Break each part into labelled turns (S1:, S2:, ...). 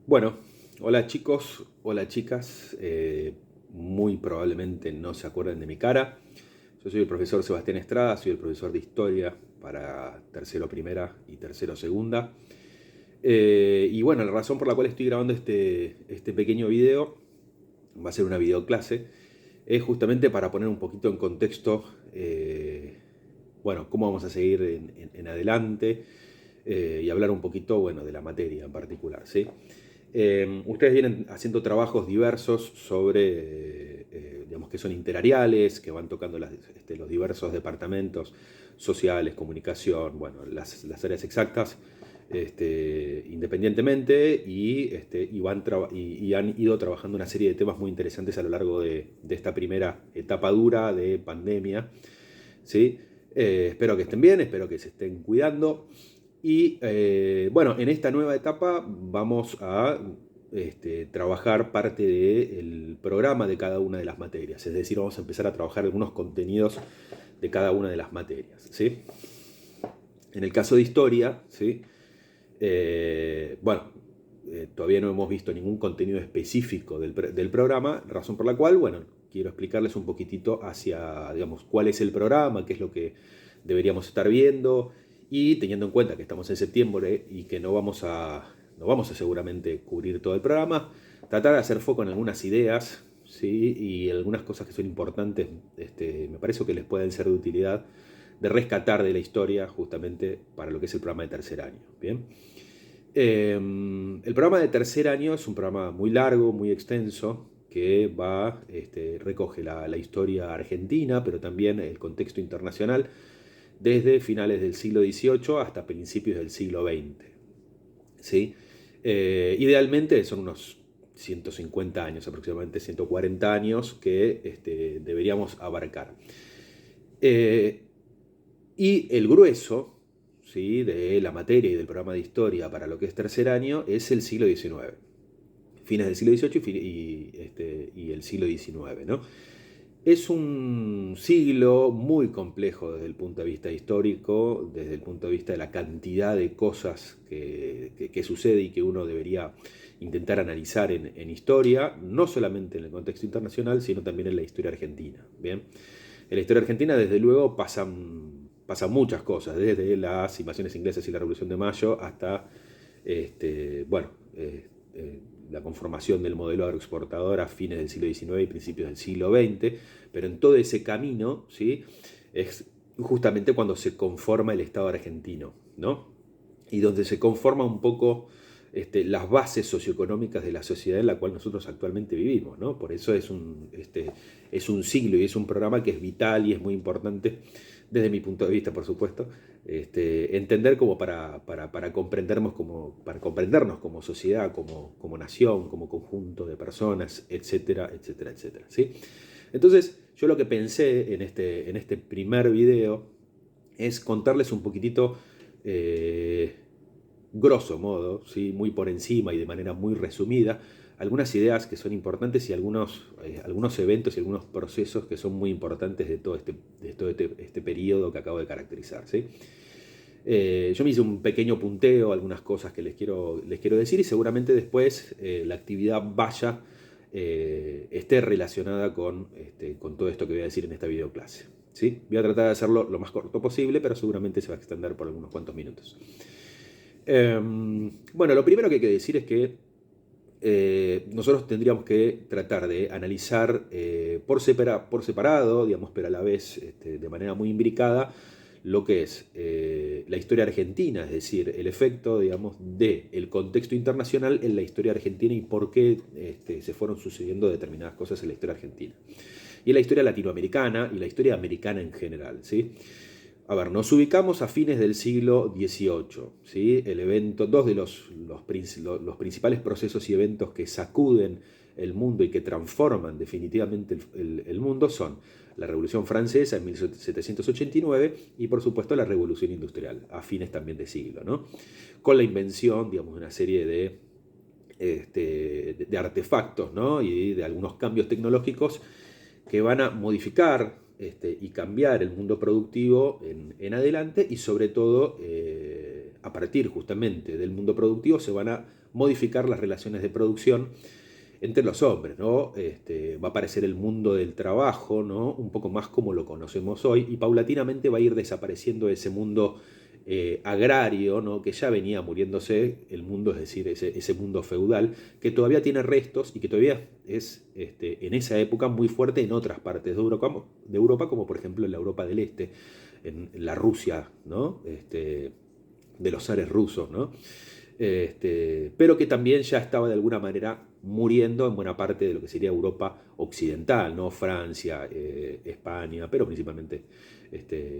S1: Bueno, hola chicos, hola chicas, muy probablemente no se acuerden de mi cara. Yo soy el profesor Sebastián Estrada, soy el profesor de historia para tercero primera y tercero segunda. Y bueno, la razón por la cual estoy grabando este pequeño video, va a ser una videoclase, es justamente para poner un poquito en contexto, bueno, cómo vamos a seguir en adelante y hablar un poquito, bueno, de la materia en particular, ¿sí? Ustedes vienen haciendo trabajos diversos sobre, digamos que son interariales, que van tocando los diversos departamentos sociales, comunicación, bueno, las áreas exactas, independientemente y han ido trabajando una serie de temas muy interesantes a lo largo de esta primera etapa dura de pandemia, ¿sí? Espero que estén bien, espero que se estén cuidando. Y bueno, en esta nueva etapa vamos a trabajar parte del programa de cada una de las materias. Es decir, vamos a empezar a trabajar algunos contenidos de cada una de las materias, ¿sí? En el caso de historia, ¿sí? Bueno, todavía no hemos visto ningún contenido específico del programa, razón por la cual, bueno, quiero explicarles un poquitito hacia, digamos, cuál es el programa, qué es lo que deberíamos estar viendo, y teniendo en cuenta que estamos en septiembre y que no vamos a seguramente cubrir todo el programa, tratar de hacer foco en algunas ideas, ¿sí? Y algunas cosas que son importantes, me parece que les pueden ser de utilidad de rescatar de la historia justamente para lo que es el programa de tercer año. Bien. El programa de tercer año es un programa muy largo, muy extenso, que recoge la historia argentina, pero también el contexto internacional, desde finales del siglo XVIII hasta principios del siglo XX. ¿Sí? Idealmente son unos 150 años, aproximadamente 140 años, que deberíamos abarcar. Eh, y el grueso, ¿sí?, de la materia y del programa de historia para lo que es tercer año es el siglo XIX. Fines del siglo XVIII y el siglo XIX, ¿no? Es un siglo muy complejo desde el punto de vista histórico, desde el punto de vista de la cantidad de cosas que sucede y que uno debería intentar analizar en historia, no solamente en el contexto internacional, sino también en la historia argentina. ¿Bien? En la historia argentina, desde luego, pasan muchas cosas, desde las invasiones inglesas y la Revolución de Mayo hasta, bueno, la conformación del modelo agroexportador a fines del siglo XIX y principios del siglo XX, pero en todo ese camino, ¿sí?, es justamente cuando se conforma el Estado argentino, ¿no? Y donde se conforma un poco las bases socioeconómicas de la sociedad en la cual nosotros actualmente vivimos, ¿no? Por eso es un siglo y es un programa que es vital y es muy importante desde mi punto de vista, por supuesto, entender como para comprendernos como sociedad, como nación, como conjunto de personas, etcétera, etcétera, etcétera, ¿sí? Entonces, yo lo que pensé en este primer video es contarles un poquitito, grosso modo, ¿sí?, muy por encima y de manera muy resumida, algunas ideas que son importantes y algunos eventos y algunos procesos que son muy importantes de todo este periodo que acabo de caracterizar, ¿sí? Yo me hice un pequeño punteo, algunas cosas que les quiero decir y seguramente después la actividad esté relacionada con todo esto que voy a decir en esta videoclase, ¿sí? Voy a tratar de hacerlo lo más corto posible, pero seguramente se va a extender por algunos cuantos minutos. Bueno, lo primero que hay que decir es que nosotros tendríamos que tratar de analizar por separado, digamos, pero a la vez de manera muy imbricada, lo que es la historia argentina, es decir, el efecto, digamos, del contexto internacional en la historia argentina y por qué se fueron sucediendo determinadas cosas en la historia argentina. Y en la historia latinoamericana y la historia americana en general, ¿sí? A ver, nos ubicamos a fines del siglo XVIII, ¿sí? Dos de los principales procesos y eventos que sacuden el mundo y que transforman definitivamente el mundo son la Revolución Francesa en 1789 y por supuesto la Revolución Industrial a fines también de siglo, ¿no? Con la invención, digamos, de una serie de artefactos, ¿no?, y de algunos cambios tecnológicos que van a modificar y cambiar el mundo productivo en adelante y sobre todo a partir justamente del mundo productivo se van a modificar las relaciones de producción entre los hombres, ¿no? Va a aparecer el mundo del trabajo, ¿no? Un poco más como lo conocemos hoy, y paulatinamente va a ir desapareciendo ese mundo agrario, ¿no? Que ya venía muriéndose el mundo, es decir, ese mundo feudal, que todavía tiene restos y que todavía es en esa época muy fuerte en otras partes de Europa, como por ejemplo en la Europa del Este, en la Rusia, ¿no? De los zares rusos, ¿no? Pero que también ya estaba de alguna manera muriendo en buena parte de lo que sería Europa occidental, ¿no? Francia, España, pero principalmente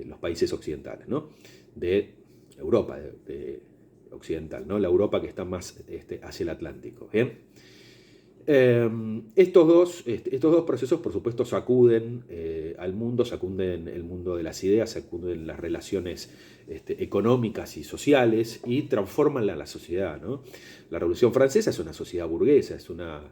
S1: los países occidentales, ¿no? De Europa occidental, ¿no? La Europa que está más hacia el Atlántico. ¿Bien? Estos dos procesos, por supuesto, sacuden al mundo, sacuden el mundo de las ideas, sacuden las relaciones económicas y sociales y transforman la sociedad, ¿no? La Revolución Francesa es una sociedad burguesa, es una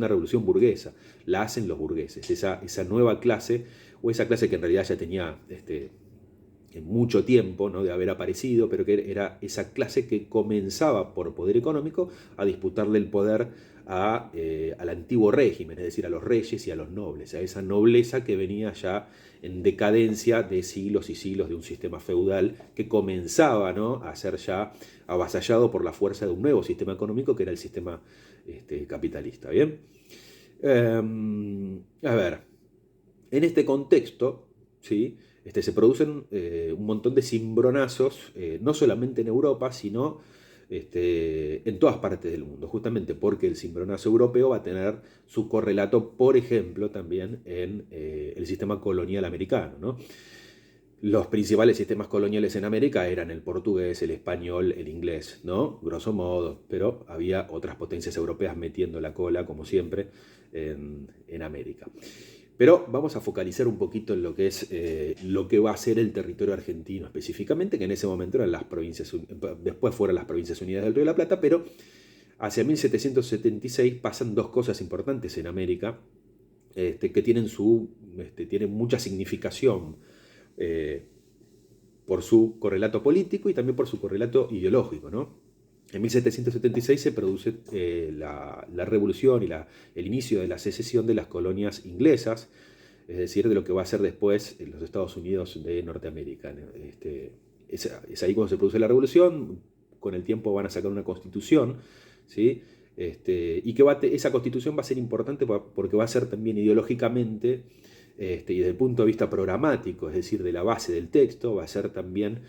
S1: revolución burguesa, la hacen los burgueses, esa nueva clase, o esa clase que en realidad ya tenía en mucho tiempo, ¿no?, de haber aparecido, pero que era esa clase que comenzaba por poder económico a disputarle el poder al antiguo régimen, es decir, a los reyes y a los nobles, a esa nobleza que venía ya en decadencia de siglos y siglos de un sistema feudal que comenzaba, ¿no?, a ser ya avasallado por la fuerza de un nuevo sistema económico que era el sistema capitalista. ¿Bien? A ver, en este contexto, ¿sí?, se producen un montón de cimbronazos, no solamente en Europa, sino en todas partes del mundo, justamente porque el cimbronazo europeo va a tener su correlato, por ejemplo, también en el sistema colonial americano, ¿no? Los principales sistemas coloniales en América eran el portugués, el español, el inglés, ¿no? Grosso modo, pero había otras potencias europeas metiendo la cola, como siempre, en América. Pero vamos a focalizar un poquito en lo que es lo que va a ser el territorio argentino específicamente, que en ese momento eran las provincias, después fueron las Provincias Unidas del Río de la Plata, pero hacia 1776 pasan dos cosas importantes en América que tienen mucha significación por su correlato político y también por su correlato ideológico, ¿no? En 1776 se produce la revolución y el inicio de la secesión de las colonias inglesas, es decir, de lo que va a ser después los Estados Unidos de Norteamérica. Es ahí cuando se produce la revolución, con el tiempo van a sacar una constitución, ¿sí? Y que esa constitución va a ser importante porque va a ser también ideológicamente y desde el punto de vista programático, es decir, de la base del texto, va a ser también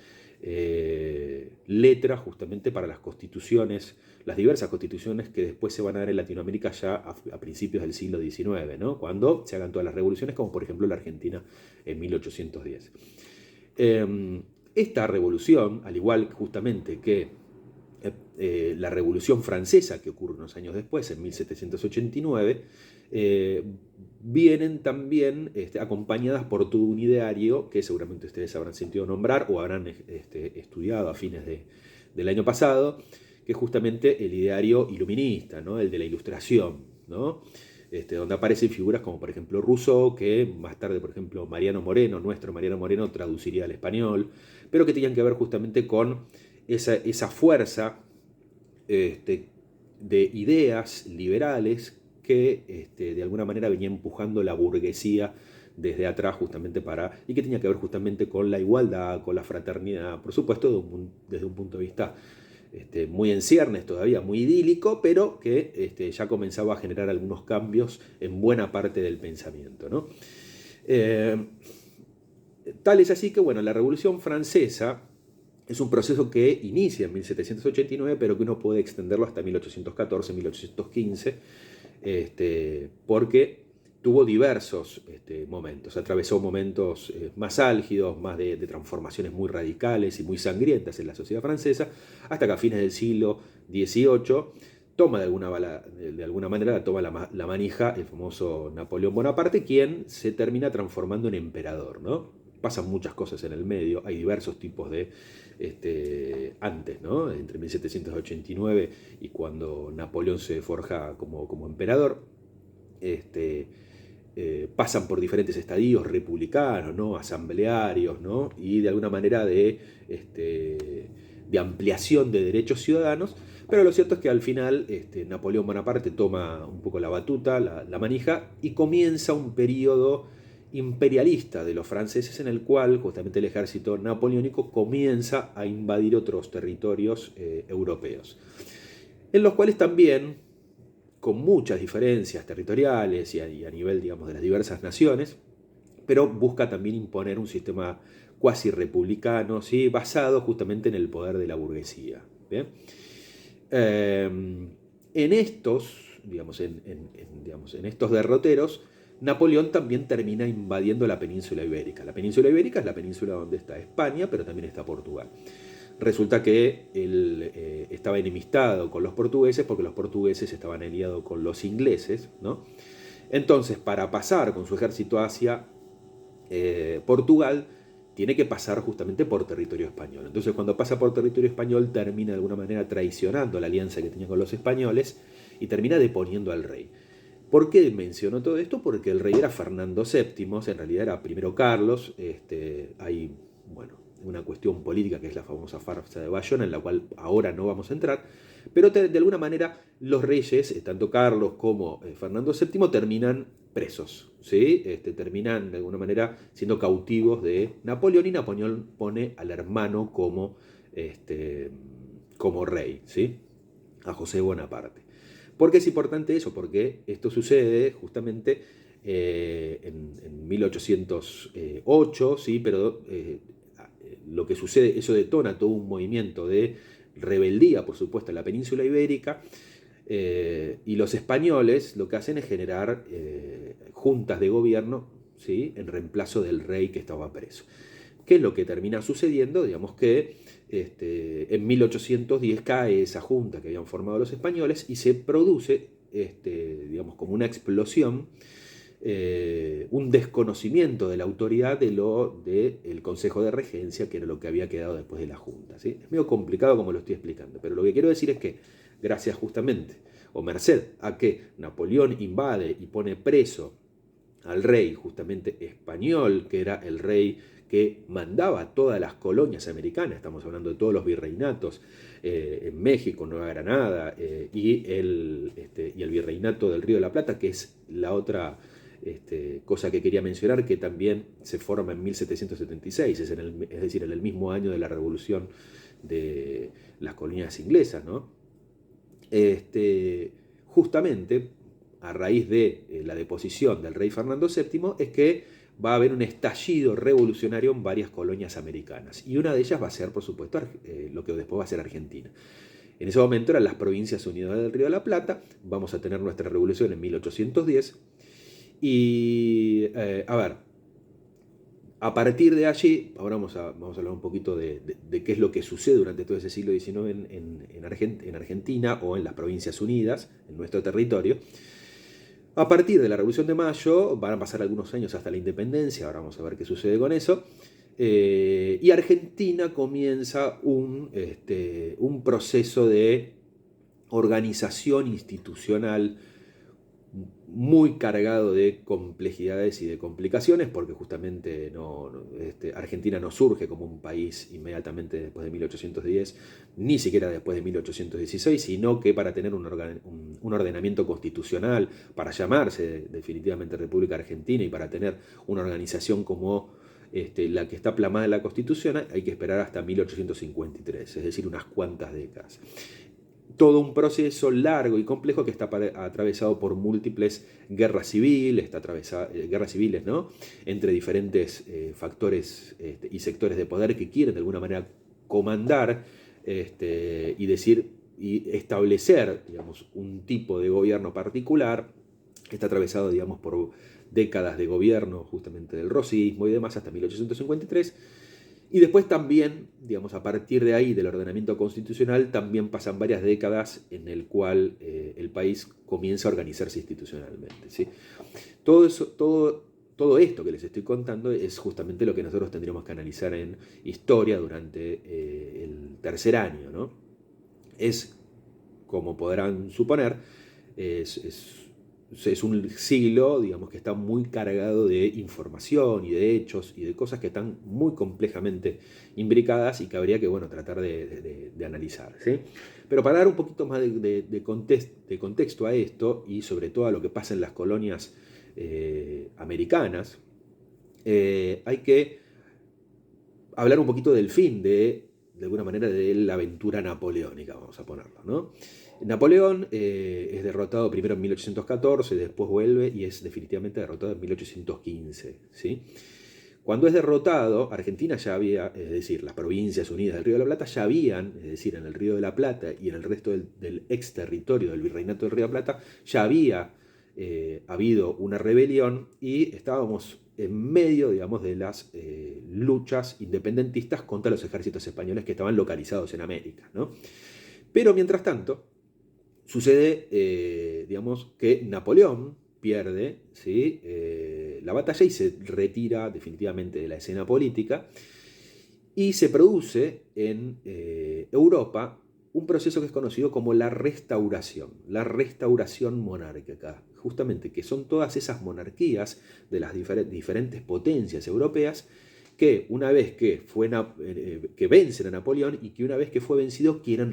S1: letra justamente para las constituciones, las diversas constituciones que después se van a dar en Latinoamérica ya a principios del siglo XIX, ¿no?, cuando se hagan todas las revoluciones, como por ejemplo la Argentina en 1810. Esta revolución, al igual justamente que la Revolución Francesa, que ocurre unos años después, en 1789, vienen también acompañadas por todo un ideario que seguramente ustedes habrán sentido nombrar o habrán estudiado a fines del año pasado, que es justamente el ideario iluminista, ¿no?, el de la Ilustración, ¿no?, donde aparecen figuras como por ejemplo Rousseau, que más tarde por ejemplo nuestro Mariano Moreno traduciría al español, pero que tenían que ver justamente con esa fuerza de ideas liberales que de alguna manera venía empujando la burguesía desde atrás justamente y que tenía que ver justamente con la igualdad, con la fraternidad, por supuesto desde un punto de vista muy en ciernes todavía, muy idílico, pero que ya comenzaba a generar algunos cambios en buena parte del pensamiento, ¿no? Tal es así que, bueno, la Revolución Francesa es un proceso que inicia en 1789, pero que uno puede extenderlo hasta 1814, 1815, porque tuvo diversos momentos. Atravesó momentos más álgidos, más de transformaciones muy radicales y muy sangrientas en la sociedad francesa, hasta que a fines del siglo XVIII toma de alguna manera la manija el famoso Napoleón Bonaparte, quien se termina transformando en emperador, ¿no? Pasan muchas cosas en el medio, hay diversos tipos de antes, ¿no?, entre 1789 y cuando Napoleón se forja como emperador, pasan por diferentes estadios republicanos, ¿no?, asamblearios, ¿no?, y de alguna manera de ampliación de derechos ciudadanos, pero lo cierto es que al final Napoleón Bonaparte toma un poco la batuta, la manija, y comienza un periodo imperialista de los franceses en el cual justamente el ejército napoleónico comienza a invadir otros territorios europeos, en los cuales también, con muchas diferencias territoriales y a nivel, digamos, de las diversas naciones, pero busca también imponer un sistema cuasi republicano, ¿sí? Basado justamente en el poder de la burguesía. ¿Bien? En estos, digamos, en estos derroteros, Napoleón también termina invadiendo la península ibérica. La península ibérica es la península donde está España, pero también está Portugal. Resulta que él estaba enemistado con los portugueses porque los portugueses estaban aliados con los ingleses, ¿no? Entonces, para pasar con su ejército hacia Portugal, tiene que pasar justamente por territorio español. Entonces, cuando pasa por territorio español, termina de alguna manera traicionando la alianza que tenía con los españoles y termina deponiendo al rey. ¿Por qué menciono todo esto? Porque el rey era Fernando VII, en realidad era primero Carlos. Hay, bueno, una cuestión política que es la famosa farsa de Bayona, en la cual ahora no vamos a entrar, pero de alguna manera los reyes, tanto Carlos como Fernando VII, terminan presos, ¿sí? Terminan de alguna manera siendo cautivos de Napoleón, y Napoleón pone al hermano como rey, ¿sí? A José Bonaparte. ¿Por qué es importante eso? Porque esto sucede justamente en 1808, ¿sí? Pero lo que sucede, eso detona todo un movimiento de rebeldía, por supuesto, en la península ibérica, y los españoles lo que hacen es generar juntas de gobierno, ¿sí? En reemplazo del rey que estaba preso. ¿Qué es lo que termina sucediendo? Digamos que en 1810 cae esa junta que habían formado los españoles y se produce, digamos, como una explosión, un desconocimiento de la autoridad del Consejo de Regencia, que era lo que había quedado después de la Junta, ¿sí? Es medio complicado como lo estoy explicando, pero lo que quiero decir es que gracias justamente, o merced a que Napoleón invade y pone preso al rey justamente español, que era el rey que mandaba todas las colonias americanas, estamos hablando de todos los virreinatos en México, Nueva Granada, y el virreinato del Río de la Plata, que es la otra cosa que quería mencionar, que también se forma en 1776, es decir, en el mismo año de la revolución de las colonias inglesas, ¿no? Justamente a raíz de la deposición del rey Fernando VII es que va a haber un estallido revolucionario en varias colonias americanas, y una de ellas va a ser, por supuesto, lo que después va a ser Argentina. En ese momento eran las Provincias Unidas del Río de la Plata. Vamos a tener nuestra revolución en 1810 y a ver, a partir de allí, ahora vamos a hablar un poquito de qué es lo que sucede durante todo ese siglo XIX en Argentina o en las Provincias Unidas, en nuestro territorio. A partir de la Revolución de Mayo, van a pasar algunos años hasta la independencia, ahora vamos a ver qué sucede con eso, y Argentina comienza un proceso de organización institucional muy cargado de complejidades y de complicaciones, porque justamente Argentina no surge como un país inmediatamente después de 1810, ni siquiera después de 1816, sino que para tener un ordenamiento constitucional, para llamarse definitivamente República Argentina y para tener una organización como la que está plasmada en la Constitución, hay que esperar hasta 1853, es decir, unas cuantas décadas. Todo un proceso largo y complejo que está atravesado por múltiples guerras civiles, guerras civiles, ¿no? Entre diferentes factores y sectores de poder que quieren de alguna manera comandar y establecer, digamos, un tipo de gobierno particular. Está atravesado, digamos, por décadas de gobierno justamente del rosismo y demás hasta 1853. Y después también, digamos, a partir de ahí, del ordenamiento constitucional, también pasan varias décadas en el cual el país comienza a organizarse institucionalmente, ¿sí? Todo esto que les estoy contando es justamente lo que nosotros tendríamos que analizar en historia durante el tercer año, ¿no? Es, como podrán suponer, es es un siglo, digamos, que está muy cargado de información y de hechos y de cosas que están muy complejamente imbricadas y que habría que, bueno, tratar de analizar, ¿sí? Pero para dar un poquito más de contexto a esto y sobre todo a lo que pasa en las colonias americanas, hay que hablar un poquito del fin de alguna manera, de la aventura napoleónica, vamos a ponerlo, ¿no? Napoleón es derrotado primero en 1814, después vuelve y es definitivamente derrotado en 1815, ¿sí? Cuando es derrotado, Argentina ya había, es decir, las provincias unidas del Río de la Plata ya habían, es decir, en el Río de la Plata y en el resto del ex territorio del Virreinato del Río de la Plata, ya había habido una rebelión y estábamos en medio, digamos, de las luchas independentistas contra los ejércitos españoles que estaban localizados en América, ¿no? Pero mientras tanto, sucede, digamos, que Napoleón pierde, ¿sí? La batalla y se retira definitivamente de la escena política y se produce en Europa un proceso que es conocido como la restauración monárquica, justamente que son todas esas monarquías de las diferentes potencias europeas que una vez que vencen a Napoleón y que una vez que fue vencido quieren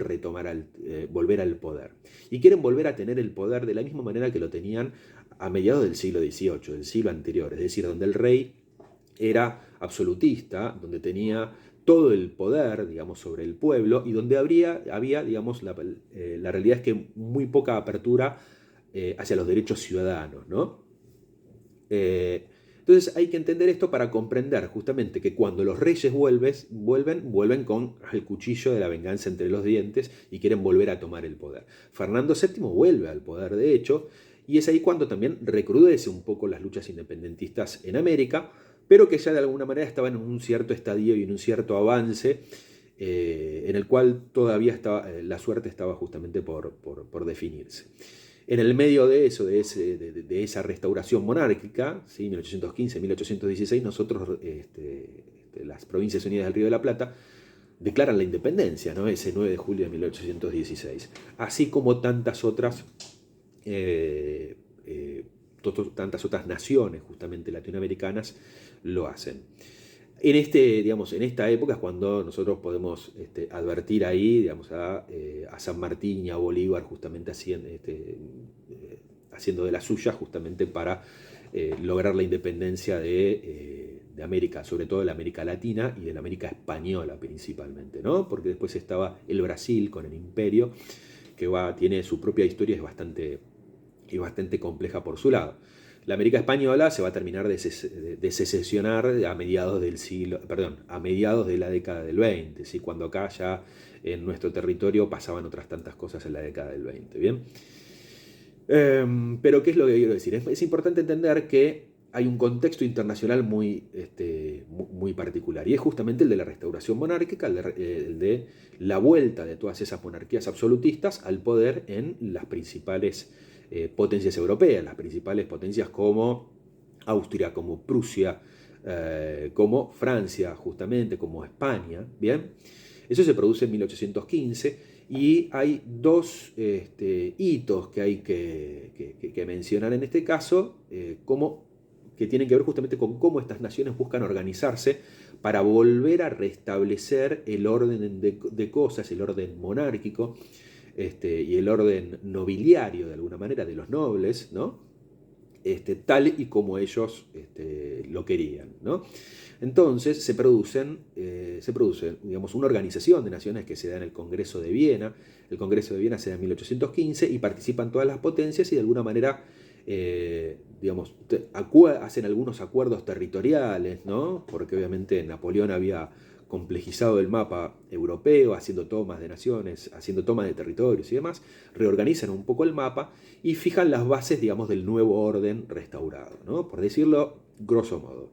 S1: volver al poder. Y quieren volver a tener el poder de la misma manera que lo tenían a mediados del siglo XVIII, del siglo anterior, es decir, donde el rey era absolutista, donde tenía todo el poder, digamos, sobre el pueblo y donde había digamos, la realidad es que muy poca apertura hacia los derechos ciudadanos, ¿no? Entonces hay que entender esto para comprender justamente que cuando los reyes vuelven con el cuchillo de la venganza entre los dientes y quieren volver a tomar el poder. Fernando VII vuelve al poder, de hecho, y es ahí cuando también recrudece un poco las luchas independentistas en América, pero que ya de alguna manera estaban en un cierto estadio y en un cierto avance, en el cual todavía la suerte estaba justamente por definirse. En el medio de eso, de esa restauración monárquica, ¿sí? 1815-1816, nosotros, las Provincias Unidas del Río de la Plata, declaran la independencia, ¿no? Ese 9 de julio de 1816. Así como eh, eh, tantas otras naciones justamente latinoamericanas lo hacen. En esta época es cuando nosotros podemos advertir ahí, digamos, a San Martín y a Bolívar justamente haciendo de la suya justamente para lograr la independencia de América, sobre todo de la América Latina y de la América Española principalmente, ¿no? Porque después estaba el Brasil con el Imperio, que tiene su propia historia, es bastante compleja por su lado. La América Española se va a terminar de secesionar a mediados a mediados de la década del 20, ¿sí? Cuando acá ya en nuestro territorio pasaban otras tantas cosas en la década del 20, ¿bien? Pero ¿qué es lo que quiero decir? Es importante entender que hay un contexto internacional muy particular y es justamente el de la restauración monárquica, el de la vuelta de todas esas monarquías absolutistas al poder en las principales potencias europeas, las principales potencias como Austria, como Prusia, como Francia, justamente, como España, ¿bien? Eso se produce en 1815 y hay dos hitos que hay que mencionar en este caso, que tienen que ver justamente con cómo estas naciones buscan organizarse para volver a restablecer el orden de cosas, el orden monárquico y el orden nobiliario, de alguna manera, de los nobles, ¿no? Tal y como ellos lo querían, ¿no? Entonces se produce, digamos, una organización de naciones que se da en el Congreso de Viena. El Congreso de Viena se da en 1815 y participan todas las potencias y de alguna manera, digamos, hacen algunos acuerdos territoriales, ¿no? Porque obviamente Napoleón había complejizado el mapa europeo, haciendo tomas de naciones, haciendo tomas de territorios y demás, reorganizan un poco el mapa y fijan las bases, digamos, del nuevo orden restaurado, ¿no? Por decirlo grosso modo.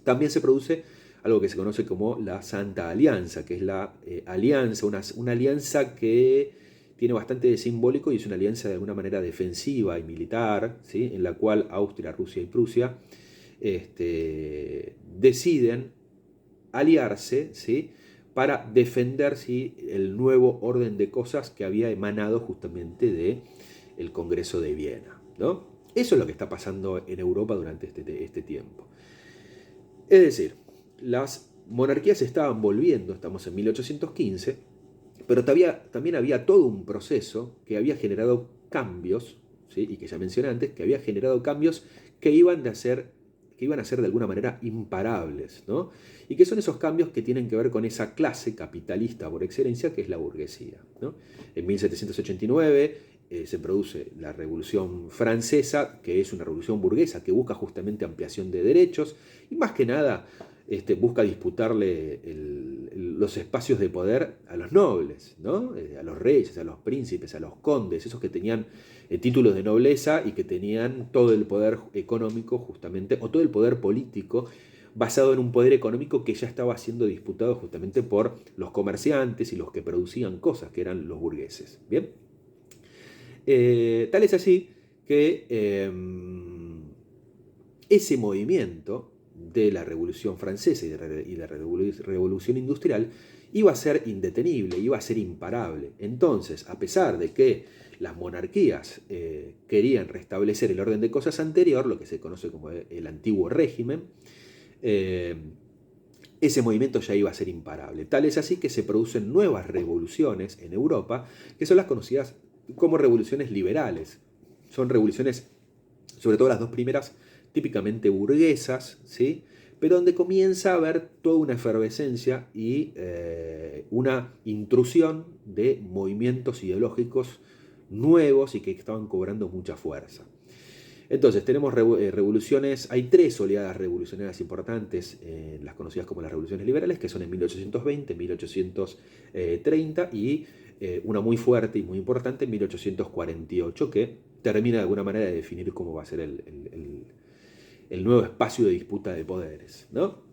S1: También se produce algo que se conoce como la Santa Alianza, que es la alianza, una alianza que tiene bastante de simbólico y es una alianza de alguna manera defensiva y militar, ¿sí? En la cual Austria, Rusia y Prusia deciden aliarse, ¿sí? Para defender, ¿sí? El nuevo orden de cosas que había emanado justamente del Congreso de Viena, ¿no? Eso es lo que está pasando en Europa durante este tiempo. Es decir, las monarquías estaban volviendo, estamos en 1815, pero también había todo un proceso que había generado cambios, ¿sí? Y que ya mencioné antes, que había generado cambios que iban a ser de alguna manera imparables, ¿no? Y que son esos cambios que tienen que ver con esa clase capitalista por excelencia que es la burguesía, ¿no? En 1789 se produce la Revolución Francesa, que es una revolución burguesa que busca justamente ampliación de derechos y más que nada busca disputarle los espacios de poder a los nobles, ¿no? A los reyes, a los príncipes, a los condes, esos que tenían títulos de nobleza y que tenían todo el poder económico justamente, o todo el poder político basado en un poder económico que ya estaba siendo disputado justamente por los comerciantes y los que producían cosas, que eran los burgueses. ¿Bien? Tal es así que ese movimiento de la Revolución Francesa y de la Revolución Industrial iba a ser indetenible, iba a ser imparable. Entonces, a pesar de que las monarquías querían restablecer el orden de cosas anterior, lo que se conoce como el antiguo régimen, ese movimiento ya iba a ser imparable. Tal es así que se producen nuevas revoluciones en Europa, que son las conocidas como revoluciones liberales. Son revoluciones, sobre todo las dos primeras, típicamente burguesas, ¿sí? Pero donde comienza a haber toda una efervescencia y una intrusión de movimientos ideológicos nuevos y que estaban cobrando mucha fuerza. Entonces, tenemos revoluciones, hay tres oleadas revolucionarias importantes, las conocidas como las revoluciones liberales, que son en 1820, 1830 y una muy fuerte y muy importante en 1848, que termina de alguna manera de definir cómo va a ser el nuevo espacio de disputa de poderes, ¿no?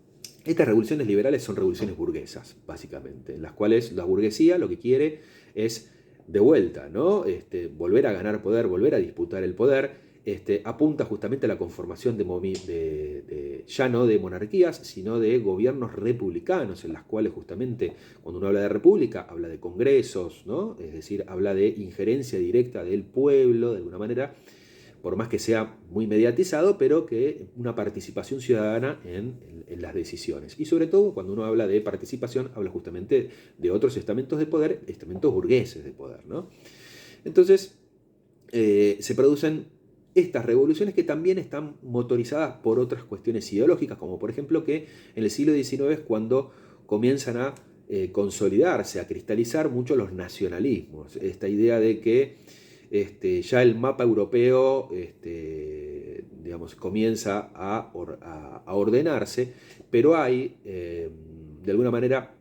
S1: Estas revoluciones liberales son revoluciones burguesas, básicamente, en las cuales la burguesía lo que quiere es de vuelta, ¿no? Volver a ganar poder, volver a disputar el poder. Apunta justamente a la conformación ya no de monarquías, sino de gobiernos republicanos, en las cuales justamente cuando uno habla de república, habla de congresos, ¿no? Es decir, habla de injerencia directa del pueblo, de alguna manera, por más que sea muy mediatizado, pero que una participación ciudadana en las decisiones. Y sobre todo, cuando uno habla de participación, habla justamente de otros estamentos de poder, estamentos burgueses de poder, ¿no? Entonces, se producen estas revoluciones que también están motorizadas por otras cuestiones ideológicas, como por ejemplo que en el siglo XIX es cuando comienzan a consolidarse, a cristalizar mucho los nacionalismos. Esta idea de que ya el mapa europeo digamos, comienza a ordenarse, pero hay de alguna manera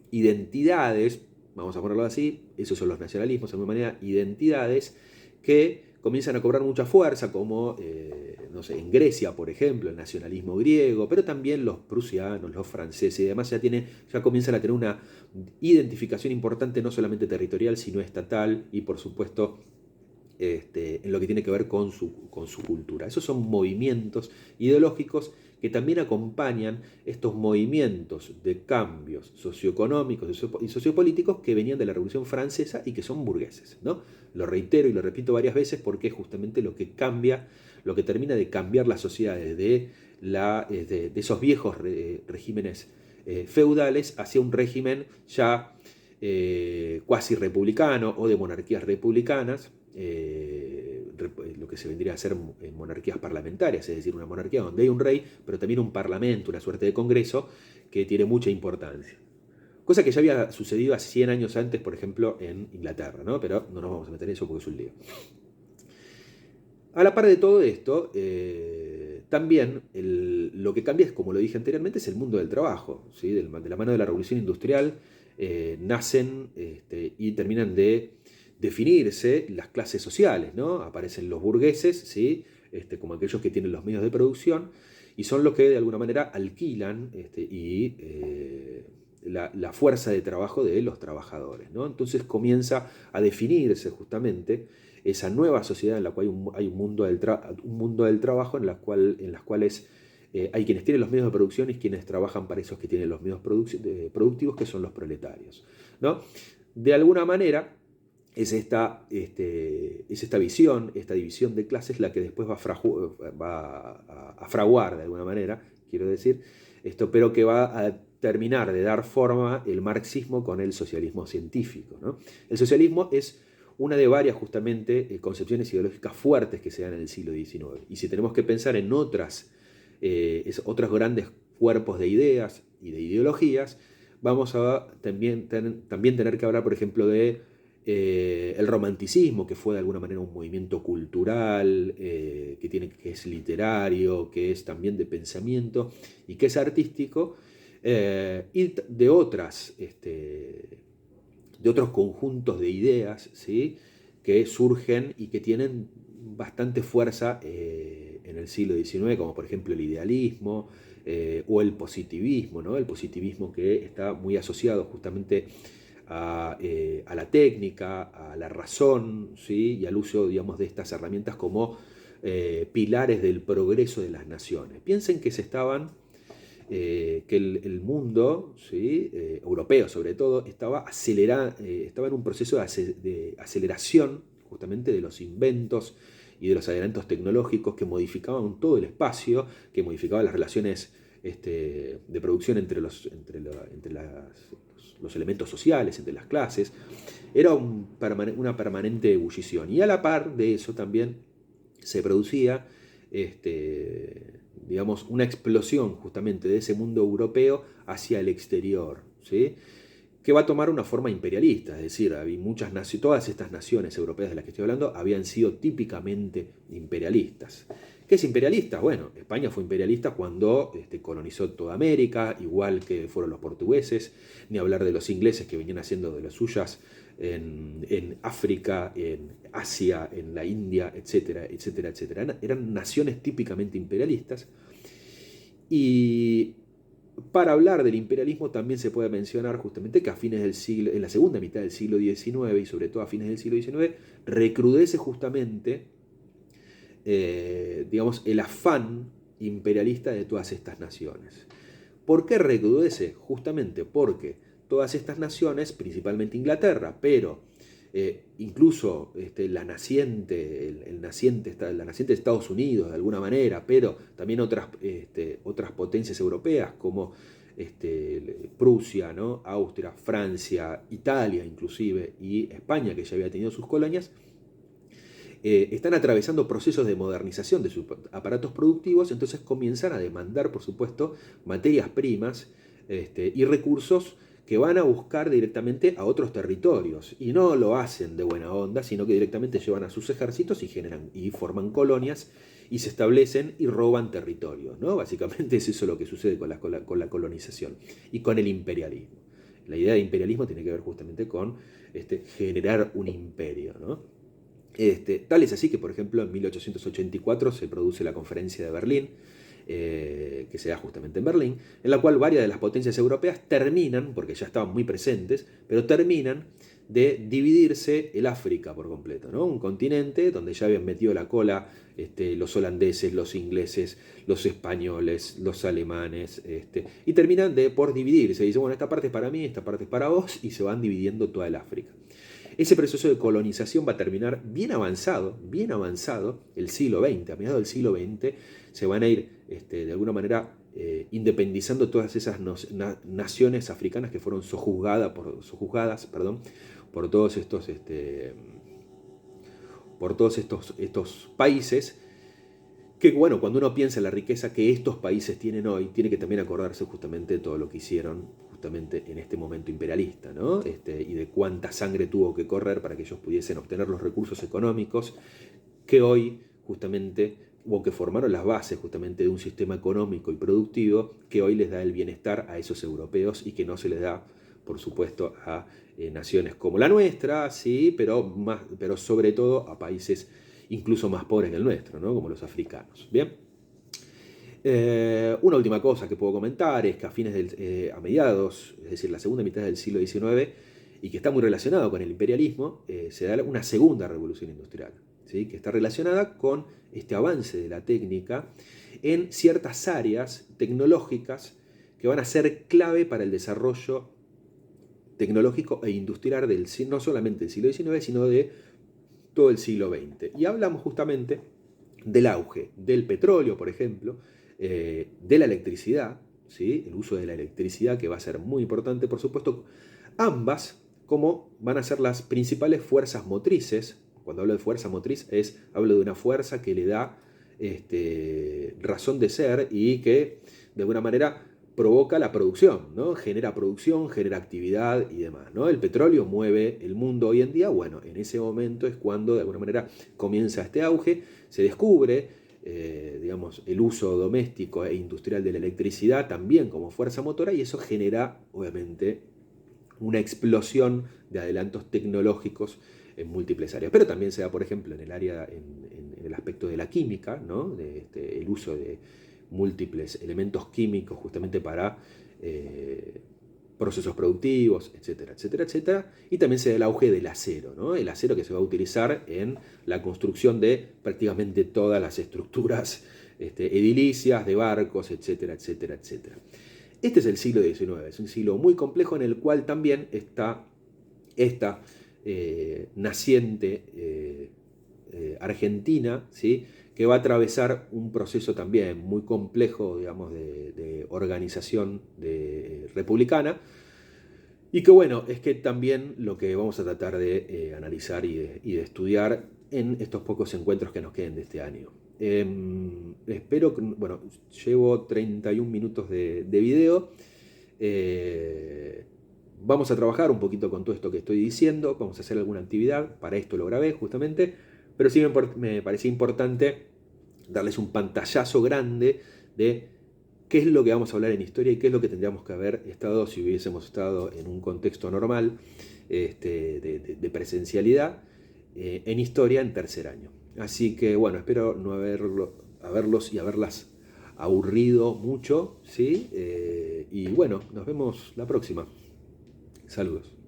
S1: identidades, vamos a ponerlo así, esos son los nacionalismos, de alguna manera identidades que comienzan a cobrar mucha fuerza, como no sé, en Grecia, por ejemplo, el nacionalismo griego, pero también los prusianos, los franceses y demás ya comienzan a tener una identificación importante, no solamente territorial, sino estatal y por supuesto en lo que tiene que ver con su cultura. Esos son movimientos ideológicos que también acompañan estos movimientos de cambios socioeconómicos y sociopolíticos que venían de la Revolución Francesa y que son burgueses, ¿no? Lo reitero y lo repito varias veces porque es justamente lo que cambia, lo que termina de cambiar las sociedades de esos viejos regímenes feudales hacia un régimen ya cuasi republicano o de monarquías republicanas, lo que se vendría a ser monarquías parlamentarias, es decir, una monarquía donde hay un rey, pero también un parlamento, una suerte de congreso que tiene mucha importancia. Cosa que ya había sucedido a 100 años antes, por ejemplo, en Inglaterra, ¿no? Pero no nos vamos a meter en eso porque es un lío. A la par de todo esto, también lo que cambia es, como lo dije anteriormente, es el mundo del trabajo, ¿sí? De la mano de la revolución industrial nacen y terminan de definirse las clases sociales, ¿no? Aparecen los burgueses, ¿sí? Como aquellos que tienen los medios de producción y son los que de alguna manera alquilan la fuerza de trabajo de los trabajadores, ¿no? Entonces comienza a definirse justamente esa nueva sociedad en la cual hay un mundo del trabajo en las cuales hay quienes tienen los medios de producción y quienes trabajan para esos que tienen los medios productivos, que son los proletarios, ¿no? De alguna manera, es esta visión, esta división de clases la que después va a fraguar de alguna manera, quiero decir, pero que va a terminar de dar forma el marxismo con el socialismo científico, ¿no? El socialismo es una de varias justamente concepciones ideológicas fuertes que se dan en el siglo XIX. Y si tenemos que pensar en otros grandes cuerpos de ideas y de ideologías, vamos a también tener que hablar, por ejemplo, de el romanticismo, que fue de alguna manera un movimiento cultural, que es literario, que es también de pensamiento y que es artístico, y de otros conjuntos de ideas, ¿sí? Que surgen y que tienen bastante fuerza en el siglo XIX, como por ejemplo el idealismo o el positivismo, ¿no? El positivismo que está muy asociado justamente a la técnica, a la razón, ¿sí? Y al uso, digamos, de estas herramientas como pilares del progreso de las naciones. Piensen que que el mundo, ¿sí? Europeo sobre todo, estaba en un proceso de aceleración justamente de los inventos y de los adelantos tecnológicos que modificaban todo el espacio, que modificaban las relaciones de producción entre los elementos sociales, entre las clases. Era una permanente ebullición. Y a la par de eso también se producía digamos, una explosión justamente de ese mundo europeo hacia el exterior, ¿sí? Que va a tomar una forma imperialista, es decir, todas estas naciones europeas de las que estoy hablando habían sido típicamente imperialistas. ¿Qué es imperialista? Bueno, España fue imperialista cuando colonizó toda América, igual que fueron los portugueses, ni hablar de los ingleses que venían haciendo de las suyas en África, en Asia, en la India, etcétera, etcétera, etcétera. Eran naciones típicamente imperialistas. Y para hablar del imperialismo también se puede mencionar justamente que en la segunda mitad del siglo XIX y sobre todo a fines del siglo XIX, recrudece justamente, digamos, el afán imperialista de todas estas naciones. ¿Por qué recrudece? Justamente porque todas estas naciones, principalmente Inglaterra, pero incluso la naciente de Estados Unidos de alguna manera, pero también otras potencias europeas como Prusia, ¿no? Austria, Francia, Italia inclusive y España, que ya había tenido sus colonias, están atravesando procesos de modernización de sus aparatos productivos, entonces comienzan a demandar, por supuesto, materias primas y recursos que van a buscar directamente a otros territorios. Y no lo hacen de buena onda, sino que directamente llevan a sus ejércitos y forman colonias y se establecen y roban territorios, ¿no? Básicamente es eso lo que sucede con la colonización y con el imperialismo. La idea de imperialismo tiene que ver justamente con generar un imperio, ¿no? Tal es así que, por ejemplo, en 1884 se produce la Conferencia de Berlín, que se da justamente en Berlín, en la cual varias de las potencias europeas terminan, porque ya estaban muy presentes, pero terminan de dividirse el África por completo, ¿no? Un continente donde ya habían metido la cola los holandeses, los ingleses, los españoles, los alemanes, y terminan por dividirse. Dicen, bueno, esta parte es para mí, esta parte es para vos, y se van dividiendo toda el África. Ese proceso de colonización va a terminar bien avanzado el siglo XX. A mediados del siglo XX se van a ir de alguna manera independizando todas esas naciones africanas que fueron sojuzgadas por todos estos países. Que bueno, cuando uno piensa en la riqueza que estos países tienen hoy, tiene que también acordarse justamente de todo lo que hicieron justamente en este momento imperialista, ¿no? Y de cuánta sangre tuvo que correr para que ellos pudiesen obtener los recursos económicos que hoy justamente, o que formaron las bases justamente de un sistema económico y productivo que hoy les da el bienestar a esos europeos y que no se les da, por supuesto, a naciones como la nuestra, sí, pero sobre todo a países incluso más pobres que el nuestro, ¿no? Como los africanos. Bien. Una última cosa que puedo comentar es que a mediados, es decir, la segunda mitad del siglo XIX, y que está muy relacionado con el imperialismo, se da una segunda revolución industrial, ¿sí? Que está relacionada con este avance de la técnica en ciertas áreas tecnológicas que van a ser clave para el desarrollo tecnológico e industrial no solamente del siglo XIX, sino de todo el siglo XX. Y hablamos justamente del auge del petróleo, por ejemplo, de la electricidad, ¿sí? El uso de la electricidad, que va a ser muy importante, por supuesto, ambas como van a ser las principales fuerzas motrices. Cuando hablo de fuerza motriz, hablo de una fuerza que le da razón de ser y que de alguna manera provoca la producción, ¿no? Genera producción, genera actividad y demás, ¿no? El petróleo mueve el mundo hoy en día. Bueno, en ese momento es cuando de alguna manera comienza este auge, se descubre digamos, el uso doméstico e industrial de la electricidad también como fuerza motora, y eso genera obviamente una explosión de adelantos tecnológicos en múltiples áreas. Pero también se da, por ejemplo, en el área, en el aspecto de la química, ¿no? El uso de múltiples elementos químicos justamente para procesos productivos, etcétera, etcétera, etcétera. Y también se da el auge del acero, ¿no? El acero que se va a utilizar en la construcción de prácticamente todas las estructuras edilicias, de barcos, etcétera, etcétera, etcétera. Este es el siglo XIX, es un siglo muy complejo en el cual también está esta naciente Argentina, ¿sí? Que va a atravesar un proceso también muy complejo, digamos, de organización republicana, y que bueno, es que también lo que vamos a tratar de analizar y de estudiar en estos pocos encuentros que nos queden de este año. Espero que, bueno, llevo 31 minutos de video. Vamos a trabajar un poquito con todo esto que estoy diciendo, vamos a hacer alguna actividad, para esto lo grabé justamente, pero sí me parecía importante darles un pantallazo grande de qué es lo que vamos a hablar en historia y qué es lo que tendríamos que haber estado si hubiésemos estado en un contexto normal de presencialidad en historia en tercer año. Así que bueno, espero no haberlos y haberlas aburrido mucho, ¿sí? Y bueno, nos vemos la próxima. Saludos.